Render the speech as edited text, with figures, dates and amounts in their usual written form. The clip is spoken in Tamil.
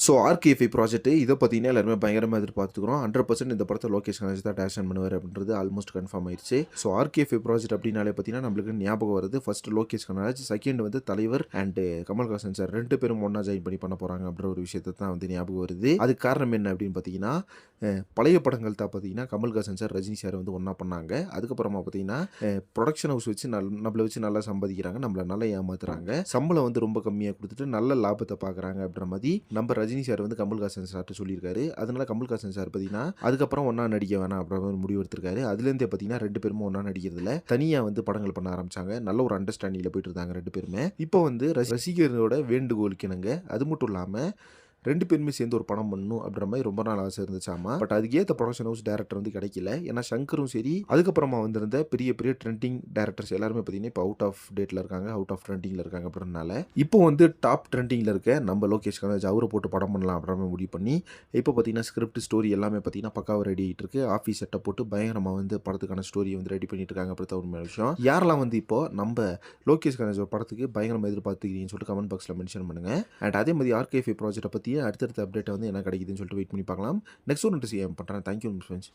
ஸோ ஆர்கேஎஃப்ஐ ப்ராஜெக்ட் இதை பார்த்தீங்கன்னா எல்லாருமே பயங்கரமாக எதிர்பார்த்துக்கிறோம். 100% இந்த படத்தை லோகேஷ் கனகராஜ் தான் டைரக்ஷன் பண்ணுவார் அப்படின்றது ஆல்மோஸ்ட் கன்ஃபார்ம் ஆயிடுச்சு. ஸோ ஆர்கேஎஃப்ஐ ப்ராஜெக்ட் அப்படின்னாலே பார்த்தீங்கன்னா நம்மளுக்கு ஞாபகம் வருது ஃபர்ஸ்ட் லோகேஷ் கனகராஜ், செகண்ட் வந்து தலைவர் அண்ட் கமல்ஹாசன் சார் 2 பேரும் ஒன்றா ஜாயின் பண்ண போகிறாங்க அப்படின்ற ஒரு விஷயத்தை தான் வந்து ஞாபகம் வருது. அதுக்கு காரணம் என்ன அப்படின்னு பார்த்தீங்கன்னா பழைய படங்கள் தான் பார்த்தீங்கன்னா கமல்ஹாசன் சார் ரஜினி சார் வந்து ஒன்றா பண்ணாங்க. அதுக்கப்புறமா பார்த்தீங்கன்னா ப்ரொடக்ஷன் ஹவுஸ் வச்சு நம்மளை வச்சு நல்லா சம்பாதிக்கிறாங்க, நம்மளை நல்லா ஏமாத்துறாங்க, சம்பளம் வந்து ரொம்ப கம்மியாக கொடுத்துட்டு நல்ல லாபத்தை பார்க்குறாங்க அப்படின்ற மாதிரி நம்ம ரஜினி சார் வந்து கமல்ஹாசன் சார்ட்டு சொல்லியிருக்காரு. அதனால கமல்ஹாசன் சார் பார்த்தீங்கன்னா அதுக்கப்புறம் ஒன்றா நடிக்க வேணாம் அப்படின்ற ஒரு முடிவு எடுத்திருக்காரு. அதுலேருந்தே பார்த்தீங்கன்னா 2 பேருமே ஒன்றா நடிக்கிறதுல தனியாக வந்து படங்கள் பண்ண ஆரம்பிச்சாங்க. நல்ல ஒரு அண்டர்ஸ்டாண்டிங்கில் போயிட்டு இருந்தாங்க 2 பேருமே. இப்போ வந்து ரசிகர்களோட வேண்டுகோளுக்கு இணங்க அது மட்டும் இல்லாமல் 2 பேருமே சேர்ந்து ஒரு படம் பண்ணணும் அப்படின்ற மாதிரி ரொம்ப நாள் ஆசை இருந்துச்சாமா. பட் அதுக்கு ஏற்ற ப்ரொடக்ஷன் ஹவுஸ் டேரக்டர் வந்து கிடைக்கல. ஏன்னா சங்கரும் சரி அதுக்கப்புறமா வந்திருந்த பெரிய பெரிய ட்ரெண்டிங் டேரக்டர்ஸ் எல்லாருமே பார்த்தீங்கன்னா இப்போ அவுட் ஆஃப் டேட்டில் இருக்காங்க, அவுட் ஆஃப் ட்ரெண்டிங்கில் இருக்காங்க அப்படின்றனால இப்போ வந்து டாப் ட்ரெண்டிங்கில் இருக்க நம்ம லோகேஷ் கனகராஜ் அவரை போட்டு படம் பண்ணலாம் அப்படின்ற முடிவு பண்ணி இப்போ பார்த்தீங்கன்னா ஸ்கிரிப்ட் ஸ்டோரி எல்லாமே பார்த்தீங்கன்னா பக்காவாக ரெடி ஆகிட்டு இருக்கு. ஆஃபீஸ் செட்டப் போட்டு பயங்கரமாக வந்து படத்துக்கான ஸ்டோரியை வந்து ரெடி பண்ணிட்டு இருக்காங்க. அப்படி தான் உண்மையான விஷயம். யாரெல்லாம் வந்து இப்போ நம்ம லோகேஷ் கனகராஜ் படத்துக்கு பயங்கரமாக எதிர்பார்த்துக்கிறீங்கன்னு சொல்லிட்டு கமெண்ட் பாக்ஸில் மென்ஷன் பண்ணுங்க. அண்ட் அதே மாதிரி ஆர்கேஎஃப்ஐ ப்ராஜெக்ட்டை பற்றி அடுத்தடுத்த அப்டேட் வந்து என்ன கிடைக்குதுன்னு சொல்லிட்டு வெயிட் பண்ணி பார்க்கலாம். நெக்ஸ்ட் ஒரு இன்ட்ரெஸ்ட் பண்ணுறேன். Thank you friends.